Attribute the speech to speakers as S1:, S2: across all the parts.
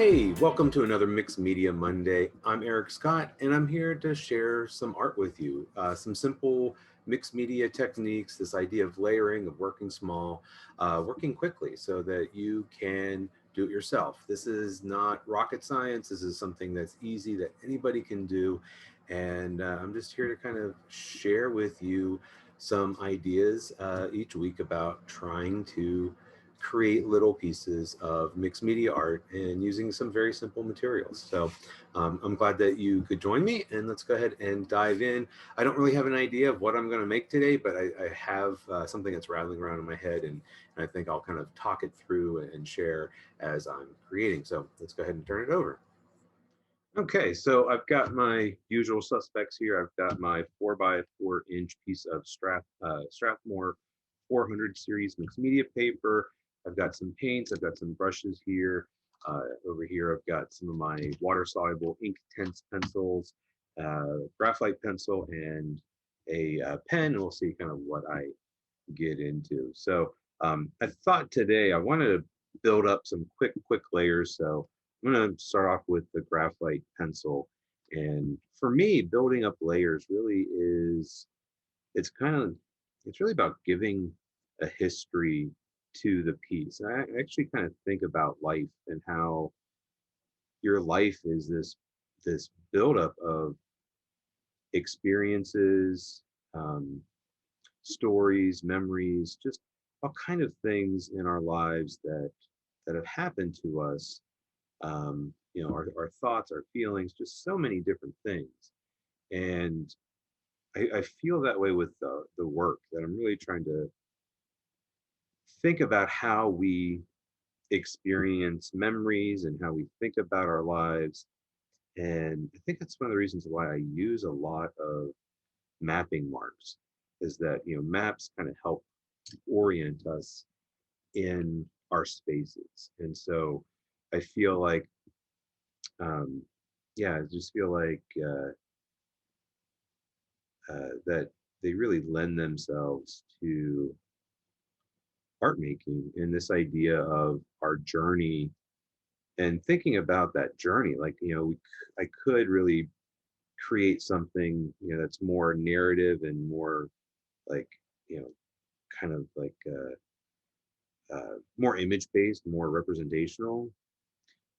S1: Hey, welcome to another Mixed Media Monday. I'm Eric Scott, and I'm here to share some art with you. Some simple mixed media techniques, this idea of layering, of working small, working quickly so that you can do it yourself. This is not rocket science. This is something that's easy that anybody can do. And I'm just here to kind of share with you some ideas each week about trying to create little pieces of mixed media art and using some very simple materials. So I'm glad that you could join me, and let's go ahead and dive in. I don't really have an idea of what I'm going to make today, but I have something that's rattling around in my head, and I think I'll kind of talk it through and share as I'm creating. So let's go ahead and turn it over. Okay, so I've got my usual suspects here. I've got my 4x4 inch piece of Strathmore 400 series mixed media paper. I've got some paints. I've got some brushes here. Over here, I've got some of my water-soluble Inktense pencils, graphite pencil, and a pen. We'll see kind of what I get into. So I thought today I wanted to build up some quick layers. So I'm going to start off with the graphite pencil. And for me, building up layers really is, it's kind of, it's really about giving a history to the piece. And I actually kind of think about life and how your life is this buildup of experiences, um, stories, memories, just all kind of things in our lives that have happened to us. Our thoughts, our feelings, just so many different things. And I feel that way with the work, that I'm really trying to think about how we experience memories and how we think about our lives. And I think that's one of the reasons why I use a lot of mapping marks, is that, maps kind of help orient us in our spaces. And so I feel like, yeah, I just feel like that they really lend themselves to art making and this idea of our journey and thinking about that journey. Like, I could really create something, that's more narrative and more like, you know, kind of like more image based, more representational.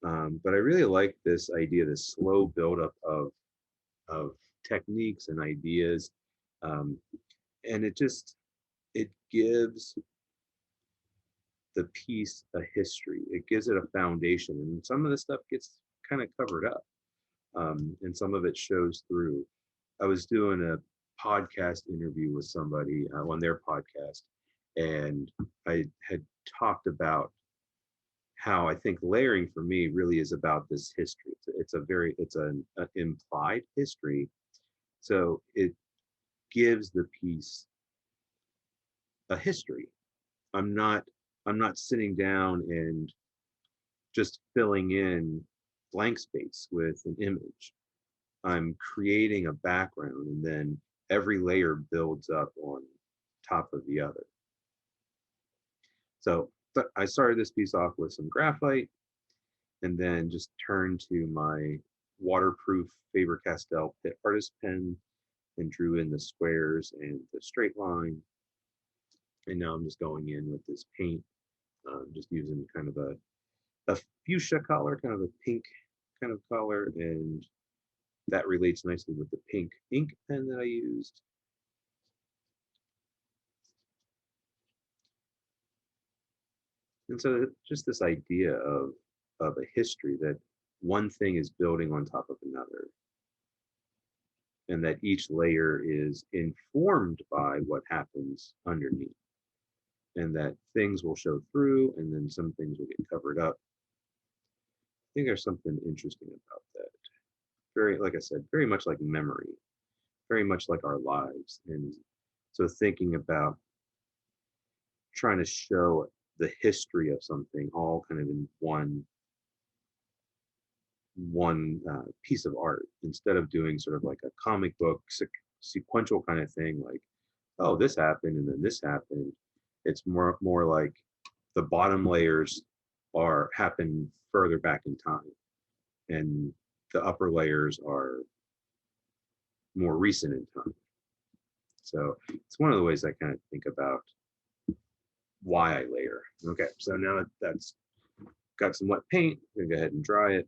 S1: But I really like this idea, this slow buildup of techniques and ideas, um, and it gives the piece a history. It gives it a foundation, and some of the stuff gets kind of covered up, and some of it shows through. I was doing a podcast interview with somebody on their podcast, and I had talked about how I think layering for me really is about this history. It's an implied history, so it gives the piece a history. I'm not I'm not sitting down and just filling in blank space with an image. I'm creating a background, and then every layer builds up on top of the other. So but I started this piece off with some graphite, and then just turned to my waterproof Faber-Castell Pitt artist pen and drew in the squares and the straight line. And now I'm just going in with this paint, just using kind of a fuchsia color, kind of a pink kind of color, and that relates nicely with the pink ink pen that I used. And so just this idea of a history, that one thing is building on top of another, and that each layer is informed by what happens underneath, and that things will show through and then some things will get covered up. I think there's something interesting about that. Very, like I said, very much like memory, very much like our lives. And so thinking about trying to show the history of something all kind of in one piece of art, instead of doing sort of like a comic book sequential kind of thing, like, oh, this happened and then this happened. It's more like the bottom layers happen further back in time, and the upper layers are more recent in time. So it's one of the ways I kind of think about why I layer. Okay, so now that that's got some wet paint, I'm gonna go ahead and dry it.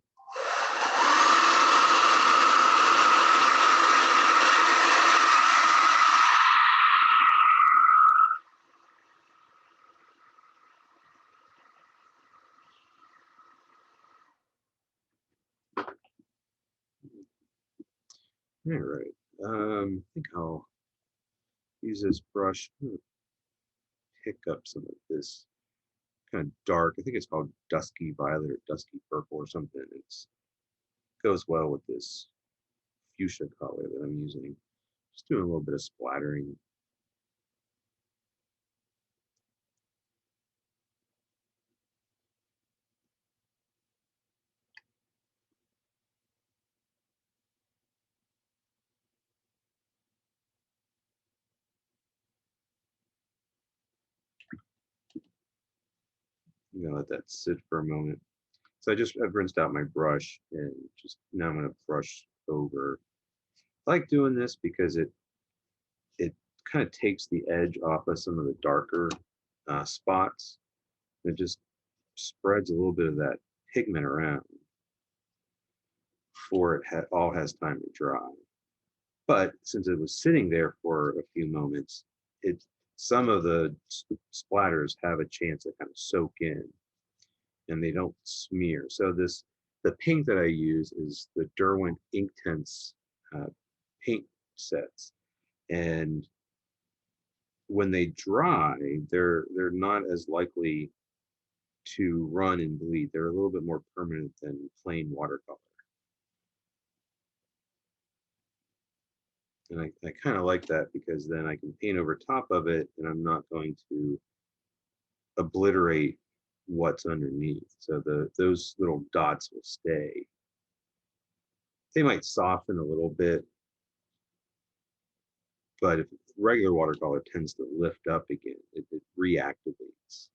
S1: All right, I think I'll use this brush, pick up some of this kind of dark, I think it's called dusky violet or dusky purple or something. It's goes well with this fuchsia color that I'm using. Just doing a little bit of splattering. I'm gonna let that sit for a moment. So I've rinsed out my brush and just now I'm gonna brush over. I like doing this because it kind of takes the edge off of some of the darker spots. It just spreads a little bit of that pigment around before it all has time to dry. But since it was sitting there for a few moments, some of the splatters have a chance to kind of soak in and they don't smear. So the paint that I use is the Derwent Inktense paint sets, and when they dry, they're not as likely to run and bleed. They're a little bit more permanent than plain watercolor. And I kind of like that because then I can paint over top of it and I'm not going to obliterate what's underneath. So those little dots will stay. They might soften a little bit, but if regular watercolor tends to lift up again, it reactivates.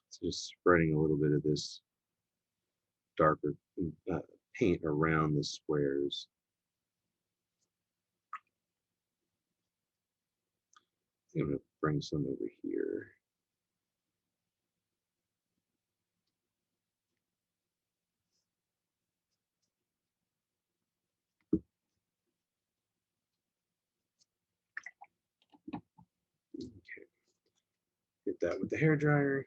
S1: So just spreading a little bit of this darker paint around the squares. I'm going to bring some over here. Okay, hit that with the hair dryer.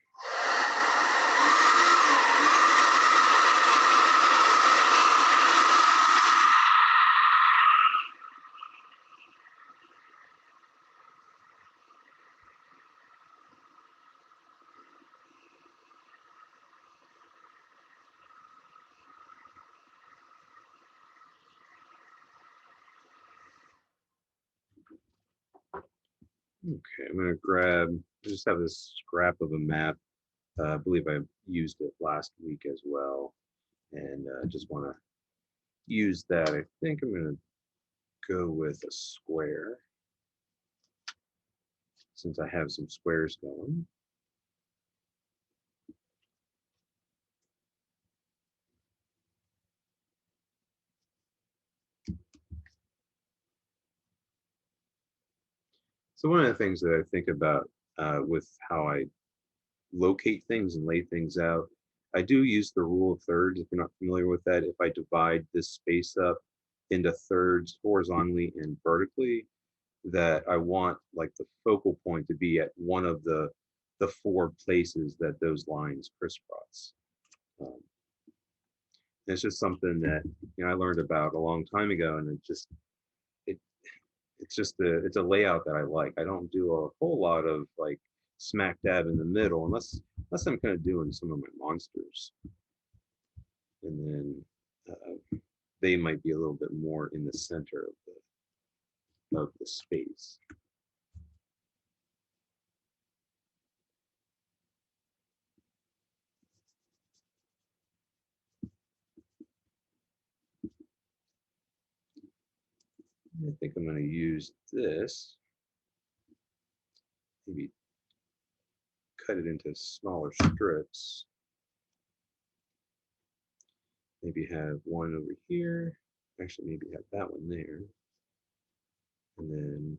S1: Okay, I'm going to I just have this scrap of a map. I believe I used it last week as well. And I just want to use that. I think I'm going to go with a square since I have some squares going. So one of the things that I think about with how I locate things and lay things out, I do use the rule of thirds. If you're not familiar with that, if I divide this space up into thirds horizontally and vertically, that I want like the focal point to be at one of the four places that those lines crisscross. It's just something that I learned about a long time ago, and it it's a layout that I like. I don't do a whole lot of like smack dab in the middle unless I'm kind of doing some of my monsters, and then they might be a little bit more in the center of the space. I think I'm going to use this, maybe cut it into smaller strips. Maybe have one over here. Actually, maybe have that one there. And then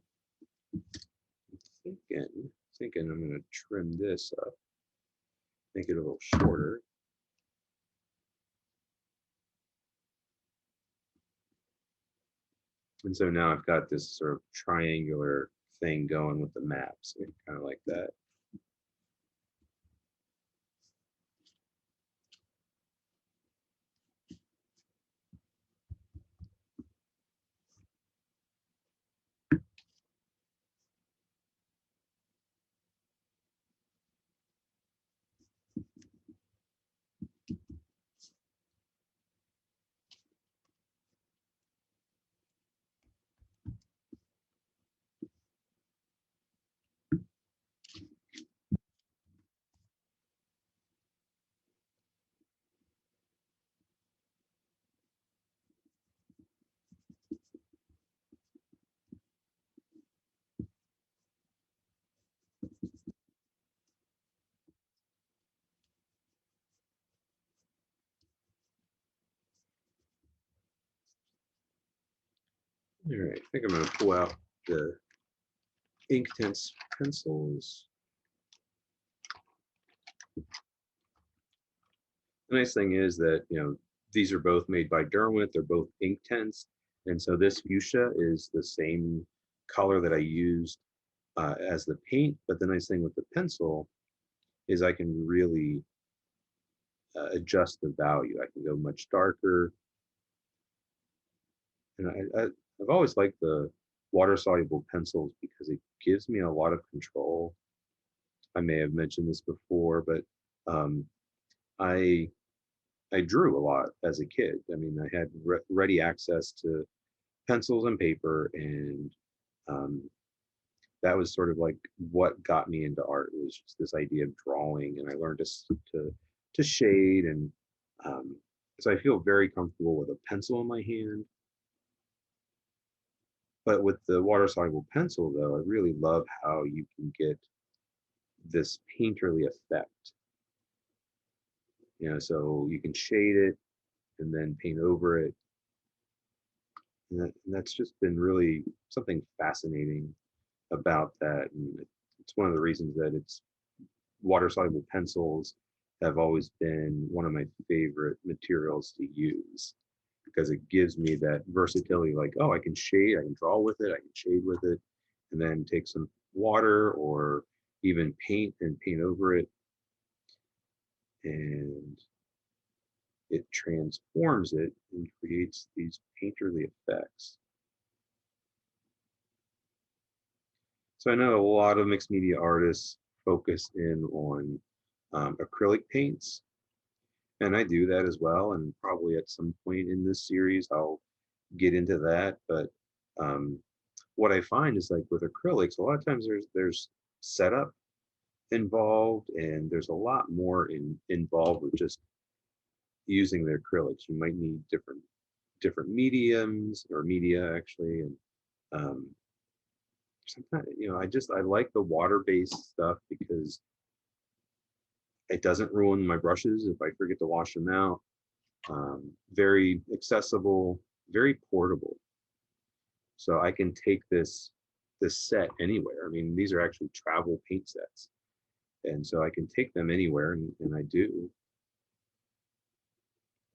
S1: thinking I'm going to trim this up, make it a little shorter. And so now I've got this sort of triangular thing going with the maps, kind of like that. All right, I think I'm going to pull out the Inktense pencils. The nice thing is that, these are both made by Derwent. They're both Inktense. And so this fuchsia is the same color that I used as the paint. But the nice thing with the pencil is I can really adjust the value. I can go much darker. And I've always liked the water-soluble pencils because it gives me a lot of control. I may have mentioned this before, but I drew a lot as a kid. I mean, I had ready access to pencils and paper, and that was sort of like what got me into art. It was just this idea of drawing, and I learned to shade, and so I feel very comfortable with a pencil in my hand. But with the water-soluble pencil, though, I really love how you can get this painterly effect. So you can shade it and then paint over it. And that's just been really something fascinating about that. And it's one of the reasons that it's water-soluble pencils have always been one of my favorite materials to use, because it gives me that versatility, like, oh, I can shade, I can draw with it, I can shade with it, and then take some water or even paint and paint over it. And it transforms it and creates these painterly effects. So I know a lot of mixed media artists focus in on acrylic paints, and I do that as well. And probably at some point in this series, I'll get into that. But what I find is, like with acrylics, a lot of times there's setup involved, and there's a lot more involved with just using the acrylics. You might need different mediums or media, actually, and sometimes I like the water-based stuff because it doesn't ruin my brushes if I forget to wash them out. Very accessible, very portable. So I can take this set anywhere. I mean, these are actually travel paint sets, and so I can take them anywhere, and I do.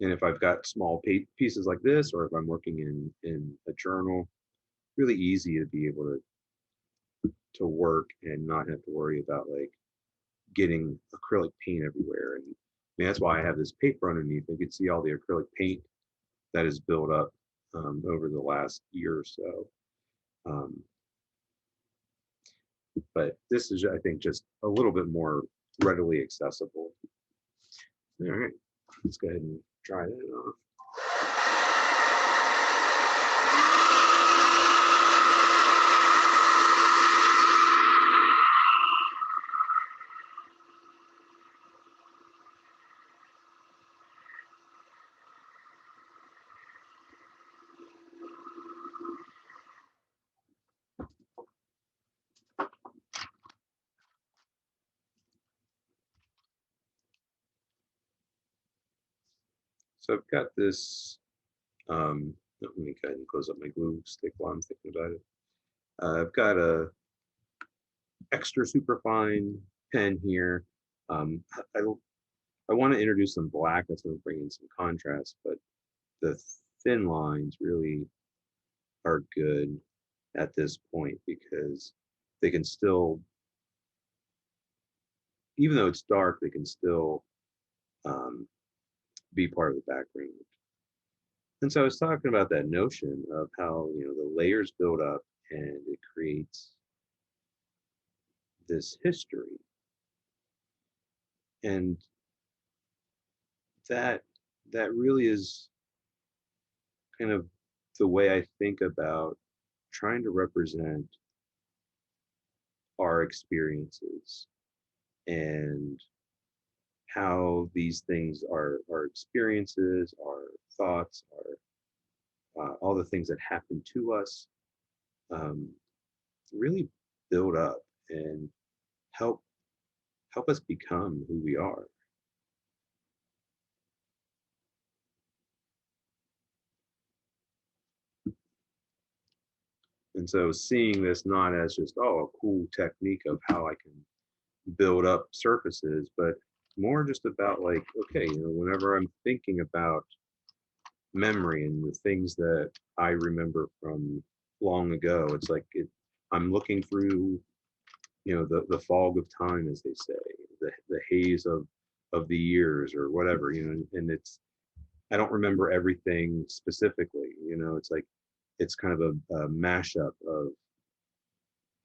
S1: And if I've got small pieces like this, or if I'm working in a journal, really easy to be able to work and not have to worry about like getting acrylic paint everywhere. And I mean, that's why I have this paper underneath. You can see all the acrylic paint that is built up over the last year or so. But this is, I think, just a little bit more readily accessible. All right, let's go ahead and try that off. So I've got this, let me go ahead and close up my glue stick while I'm thinking about it. I've got a extra super fine pen here. I want to introduce some black. That's going to bring in some contrast, but the thin lines really are good at this point because they can still, even though it's dark, they can still um, be part of the background. And so I was talking about that notion of how, the layers build up and it creates this history. And that that really is kind of the way I think about trying to represent our experiences and how these things are our experiences, our thoughts, our all the things that happen to us, um, really build up and help us become who we are. And so seeing this not as just, oh, a cool technique of how I can build up surfaces, but more just about like, okay, whenever I'm thinking about memory and the things that I remember from long ago, it's like I'm looking through, the fog of time, as they say, the haze of the years or whatever, and I don't remember everything specifically, it's like it's kind of a mashup of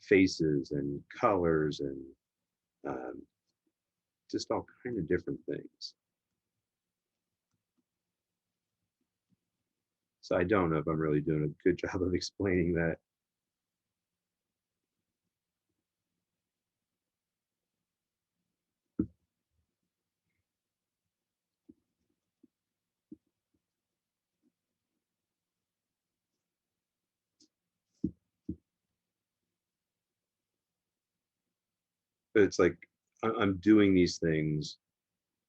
S1: faces and colors and um, just all kind of different things. So I don't know if I'm really doing a good job of explaining that. But it's like I'm doing these things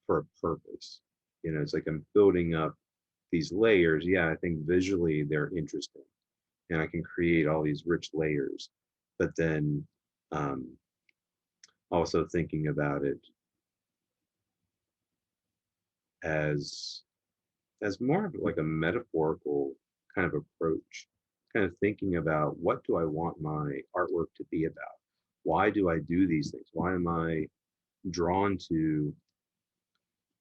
S1: for a purpose. It's like I'm building up these layers. Yeah, I think visually they're interesting and I can create all these rich layers. But then um, also thinking about it as more of like a metaphorical kind of approach, kind of thinking about what do I want my artwork to be about? Why do I do these things? Why am I drawn to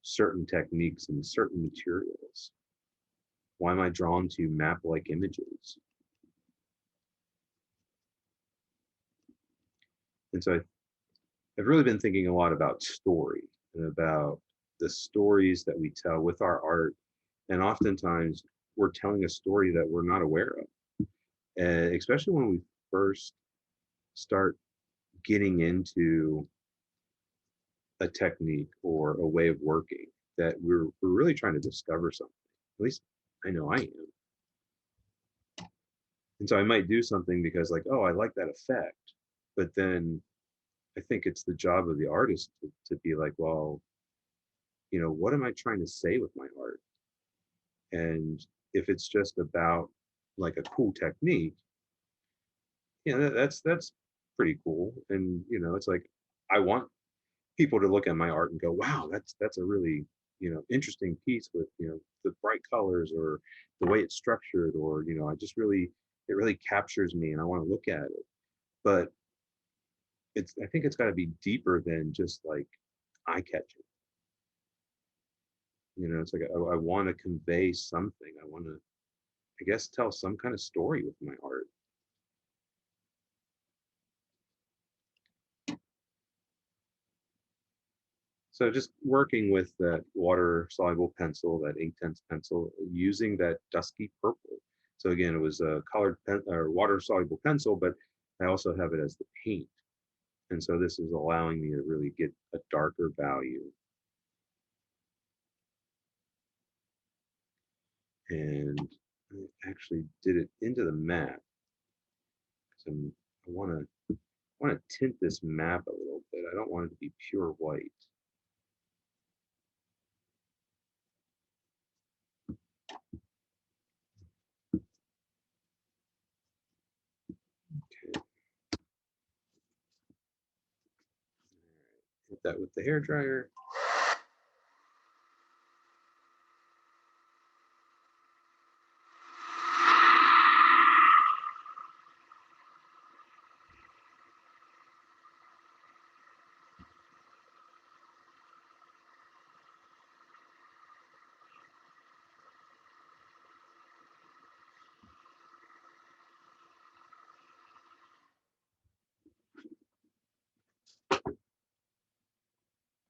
S1: certain techniques and certain materials? Why am I drawn to map-like images? And so I've really been thinking a lot about story and about the stories that we tell with our art. And oftentimes we're telling a story that we're not aware of, and especially when we first start getting into a technique or a way of working that we're really trying to discover something. At least I know I am. And so I might do something because like, oh, I like that effect. But then I think it's the job of the artist to be like, well, what am I trying to say with my art? And if it's just about like a cool technique, that's pretty cool. And it's like I want people to look at my art and go, wow, that's a really interesting piece with the bright colors or the way it's structured, or I just really it really captures me and I want to look at it. But I think it's got to be deeper than just like eye catching. It's like I want to convey something. I want to, I guess, tell some kind of story with my art. So just working with that water soluble pencil, that Inktense pencil, using that dusky purple. So again, it was a colored pen or water soluble pencil, but I also have it as the paint. And so this is allowing me to really get a darker value. And I actually did it into the map. So I want to tint this map a little bit. I don't want it to be pure white. that with the hair dryer.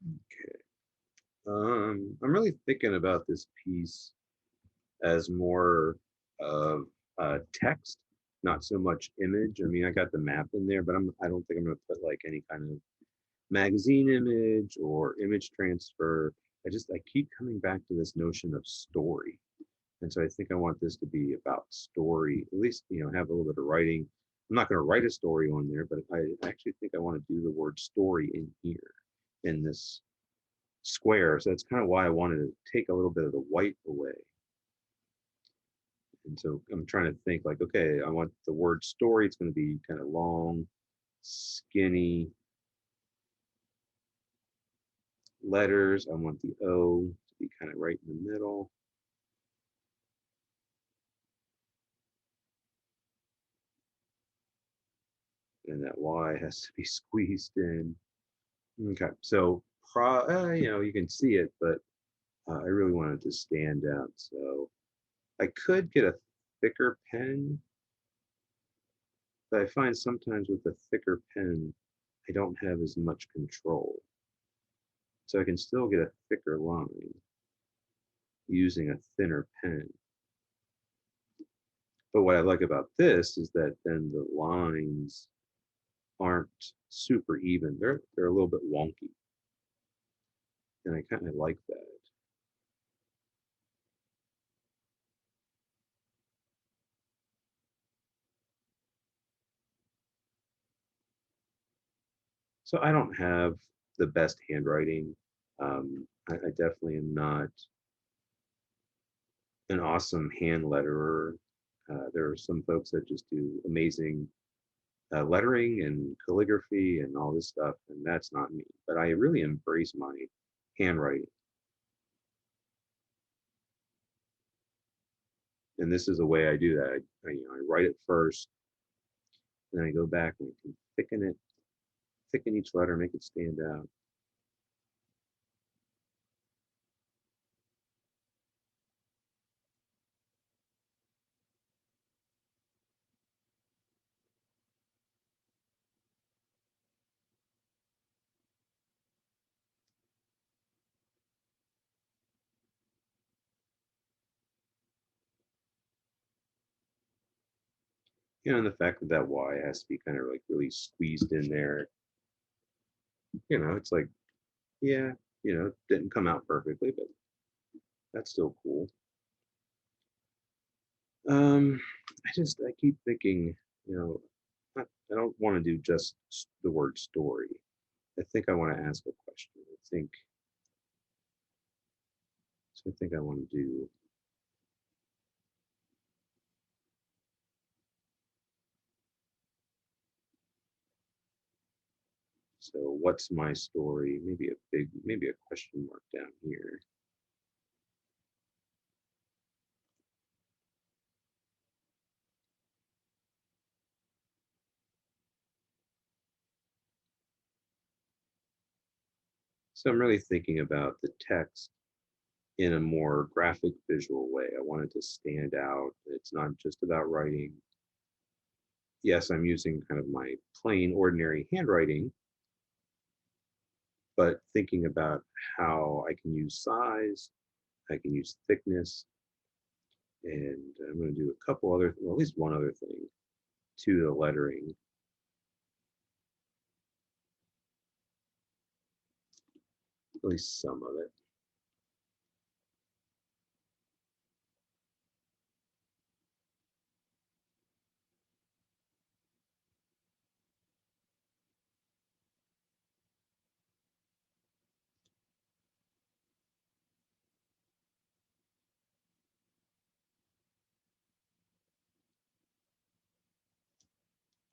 S1: Okay. I'm really thinking about this piece as more of text, not so much image. I mean, I got the map in there, but I don't think I'm going to put like any kind of magazine image or image transfer. I keep coming back to this notion of story. And so I think I want this to be about story, at least, have a little bit of writing. I'm not going to write a story on there, but I actually think I want to do the word story in here in this square. So that's kind of why I wanted to take a little bit of the white away. And so I'm trying to think like, okay, I want the word story. It's going to be kind of long, skinny letters. I want the O to be kind of right in the middle. And that Y has to be squeezed in. Okay, so you can see it, but I really wanted to stand out. So I could get a thicker pen, but I find sometimes with a thicker pen, I don't have as much control. So I can still get a thicker line using a thinner pen. But what I like about this is that then the lines aren't super even. They're a little bit wonky. And I kind of like that. So I don't have the best handwriting. I definitely am not an awesome hand letterer. There are some folks that just do amazing lettering and calligraphy and all this stuff, and that's not me. But I really embrace my handwriting, and this is the way I do that. I write it first, and then I go back and I can thicken each letter, make it stand out. And the fact that that Y has to be kind of like really squeezed in there, it's like, yeah, didn't come out perfectly, but that's still cool. Um, I keep thinking, you know, I don't want to do just the word story. I think I want to ask a question. I think I want to do, so what's my story? Maybe a question mark down here. So I'm really thinking about the text in a more graphic visual way. I want it to stand out. It's not just about writing. Yes, I'm using kind of my plain ordinary handwriting, but thinking about how I can use size, I can use thickness, and I'm going to do a couple other, well, at least one other thing to the lettering, at least some of it.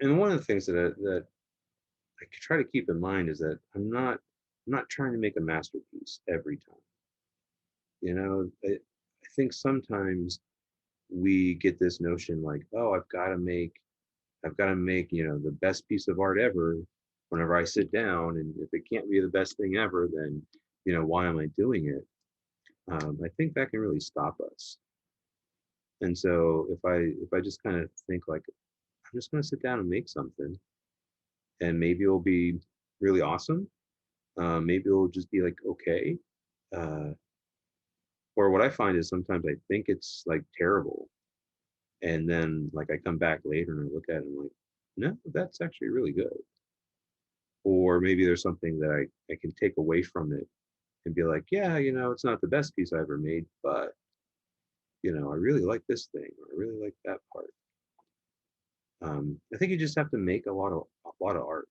S1: And one of the things that I try to keep in mind is that I'm not I'm not trying to make a masterpiece every time. You know, I think sometimes we get this notion like, oh, I've got to make, you know, the best piece of art ever whenever I sit down. And if it can't be the best thing ever, then, you know, why am I doing it? I think that can really stop us. And so if I just kind of think like, I'm just going to sit down and make something, and maybe it'll be really awesome. Maybe it'll just be like, okay. Uh, or what I find is sometimes I think it's like terrible. And then like I come back later and I look at it and I'm like, no, that's actually really good. Or maybe there's something that I can take away from it and be like, yeah, you know, it's not the best piece I ever made, but you know, I really like this thing, or I really like that part. I think you just have to make a lot of art.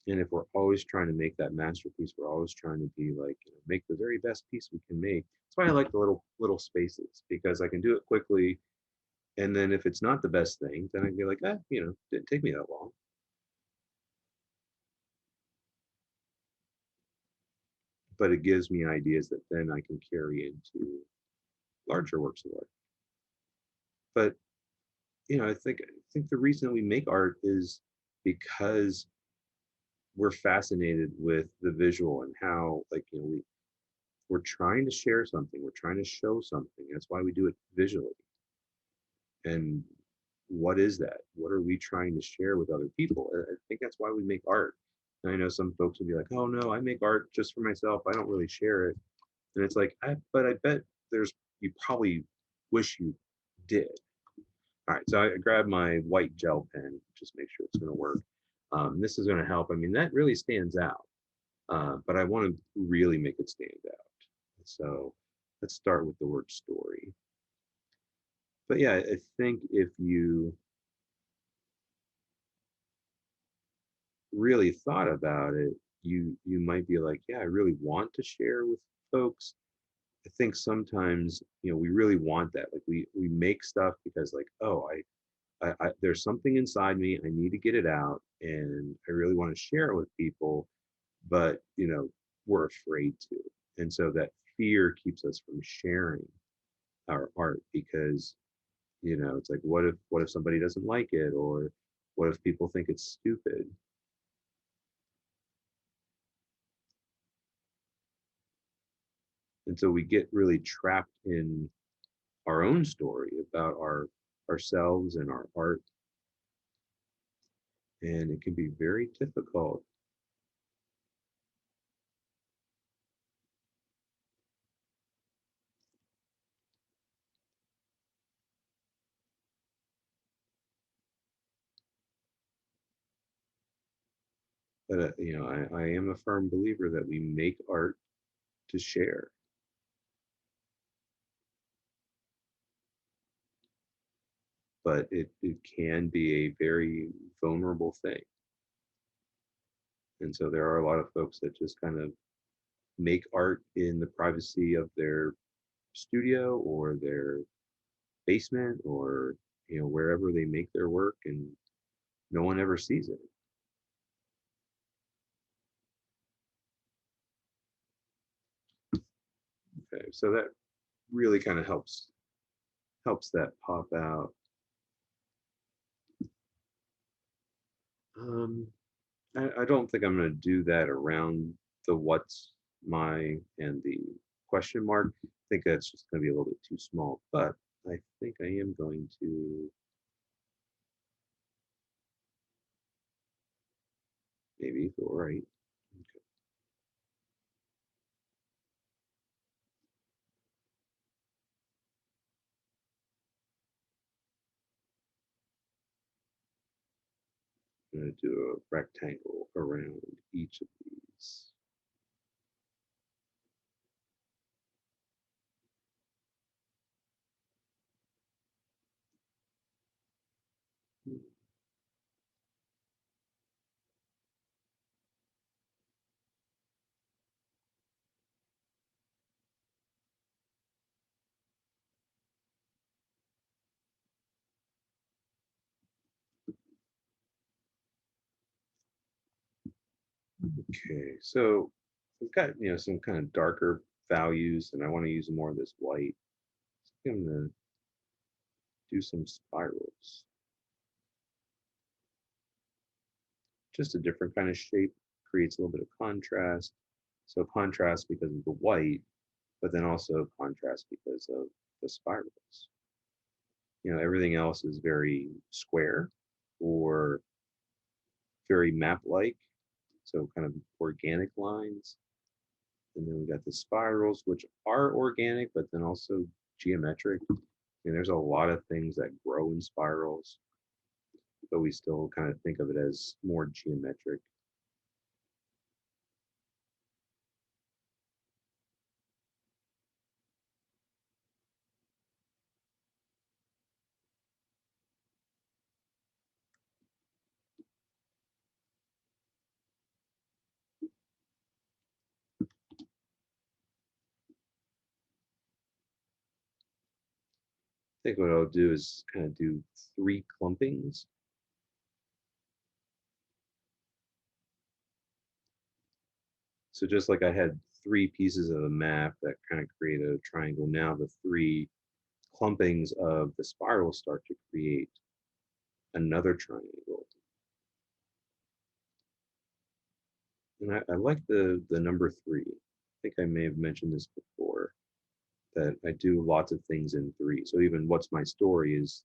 S1: And if we're always trying to make that masterpiece, we're always trying to be like, you know, make the very best piece we can make. That's why I like the little spaces, because I can do it quickly. And then if it's not the best thing, then I can be like, you know, didn't take me that long. But it gives me ideas that then I can carry into larger works of art. But you know, I think the reason we make art is because we're fascinated with the visual and how, like, you know, we're trying to share something, we're trying to show something. That's why we do it visually. And what is that? What are we trying to share with other people? I think that's why we make art. And I know some folks will be like, oh no, I make art just for myself, I don't really share it. And it's like, but I bet there's, you probably wish you did. All right, so I grabbed my white gel pen, just make sure it's going to work. This is going to help. I mean, that really stands out, but I want to really make it stand out. So let's start with the word story. But yeah, I think if you really thought about it, you might be like, yeah, I really want to share with folks. I think sometimes, you know, we really want that. Like we make stuff because like, oh, there's something inside me. I need to get it out, and I really want to share it with people, but you know, we're afraid to, and so that fear keeps us from sharing our art because you know, it's like, what if somebody doesn't like it, or what if people think it's stupid? And so we get really trapped in our own story about ourselves and our art, and it can be very difficult. But you know, I am a firm believer that we make art to share, but it can be a very vulnerable thing. And so there are a lot of folks that just kind of make art in the privacy of their studio or their basement, or you know, wherever they make their work, and no one ever sees it. Okay, so that really kind of helps that pop out. Um, I don't think I'm going to do that around the what's my and the question mark. I think that's just going to be a little bit too small, but I think I am going to maybe feel right. Okay. I'm going to do a rectangle around each of these. Okay, so we've got some kind of darker values, and I want to use more of this white. So I'm gonna do some spirals, just a different kind of shape, creates a little bit of contrast. So contrast because of the white, but then also contrast because of the spirals. Everything else is very square or very map-like, so kind of organic lines. And then we got the spirals, which are organic, but then also geometric. And there's a lot of things that grow in spirals, but we still kind of think of it as more geometric. I think what I'll do is kind of do 3 clumpings. So just like I had 3 pieces of a map that kind of create a triangle, now the 3 clumpings of the spiral start to create another triangle. And I like the number 3. I think I may have mentioned this before, that I do lots of things in 3. So even what's my story is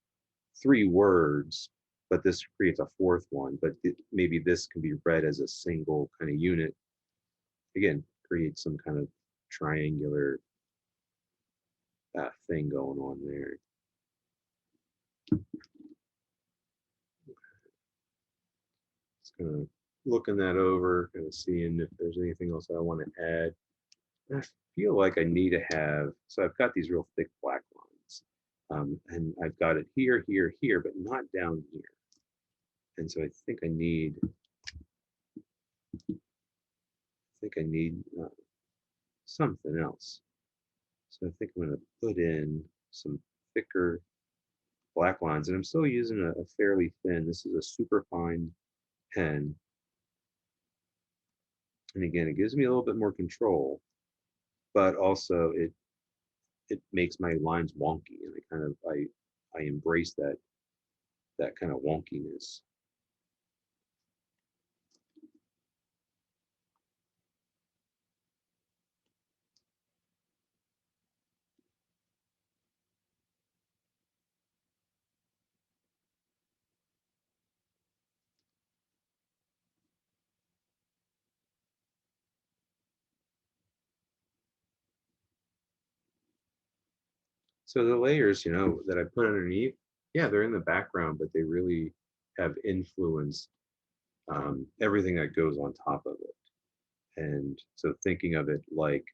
S1: 3 words, but this creates a 4th one. But maybe this can be read as a single kind of unit. Again, create some kind of triangular thing going on there. Just kind of looking that over, kind of seeing if there's anything else I want to add. I feel like I need to have, so I've got these real thick black lines. And I've got it here, here, here, but not down here. And so I think I need, something else. So I think I'm going to put in some thicker black lines, and I'm still using a fairly thin, this is a super fine pen. And again, it gives me a little bit more control, but also it makes my lines wonky, and I embrace that kind of wonkiness. So the layers, that I put underneath, yeah, they're in the background, but they really have influenced everything that goes on top of it. And so thinking of it like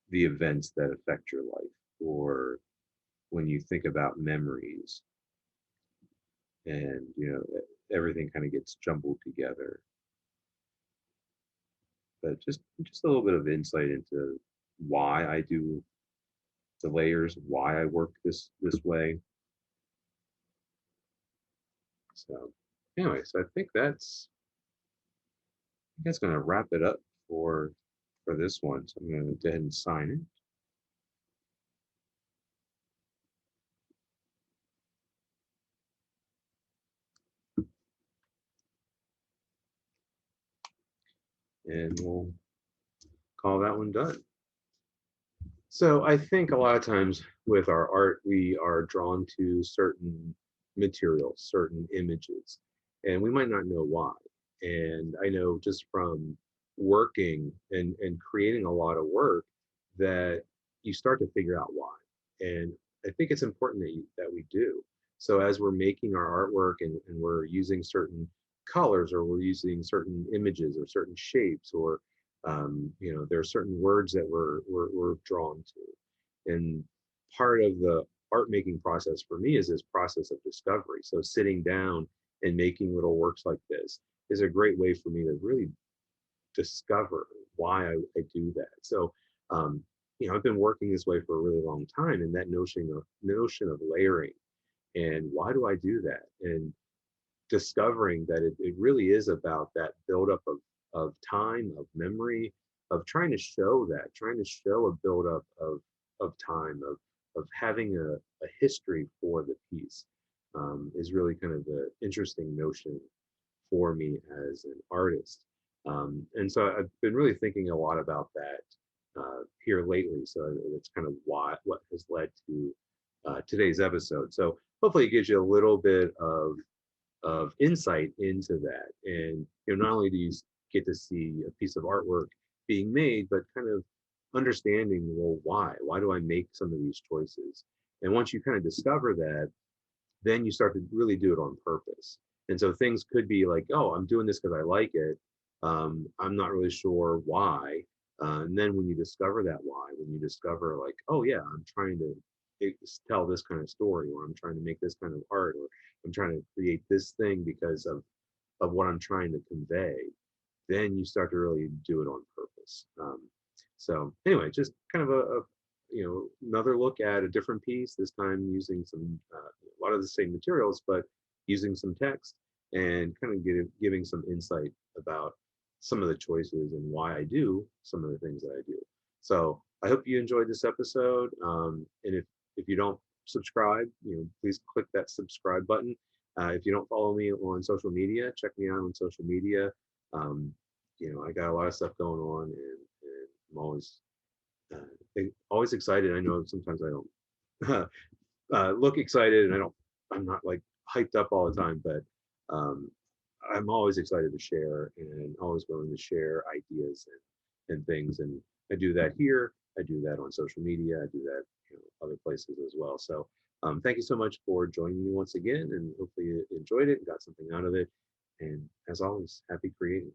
S1: the events that affect your life, or when you think about memories, and everything kind of gets jumbled together. But just a little bit of insight into why I do the layers, why I work this way. So anyway, so I think that's going to wrap it up for this one. So I'm going to go ahead and sign it, and we'll call that one done. So I think a lot of times with our art, we are drawn to certain materials, certain images, and we might not know why. And I know just from working and creating a lot of work that you start to figure out why. And I think it's important that we do. So as we're making our artwork and we're using certain colors, or we're using certain images or certain shapes, or there are certain words that we're drawn to. And part of the art making process for me is this process of discovery. So sitting down and making little works like this is a great way for me to really discover why I do that. So I've been working this way for a really long time, and that notion of layering, and why do I do that? And discovering that it really is about that buildup of time, of memory, of trying to show that, trying to show a buildup of time, of having a history for the piece, is really kind of the interesting notion for me as an artist. And so I've been really thinking a lot about that here lately. So it's kind of what has led to today's episode. So hopefully it gives you a little bit of insight into that. And not only do you get to see a piece of artwork being made, but kind of understanding, well, why do I make some of these choices? And once you kind of discover that, then you start to really do it on purpose. And so things could be like, oh, I'm doing this because I like it. I'm not really sure why. And then when you discover that why, when you discover like, oh yeah, I'm trying to tell this kind of story, or I'm trying to make this kind of art, or I'm trying to create this thing because of what I'm trying to convey, then you start to really do it on purpose. So anyway, just kind of another look at a different piece, this time using a lot of the same materials, but using some text and kind of giving some insight about some of the choices and why I do some of the things that I do. So I hope you enjoyed this episode. And if you don't subscribe, please click that subscribe button. If you don't follow me on social media, check me out on social media. Um, I got a lot of stuff going on, and I'm always excited. I know sometimes I don't look excited, and I'm not like hyped up all the time, but um, I'm always excited to share and always willing to share ideas and things. And I do that here. I do that on social media. I do that other places as well. So thank you so much for joining me once again, and hopefully you enjoyed it and got something out of it. And as always, happy creating.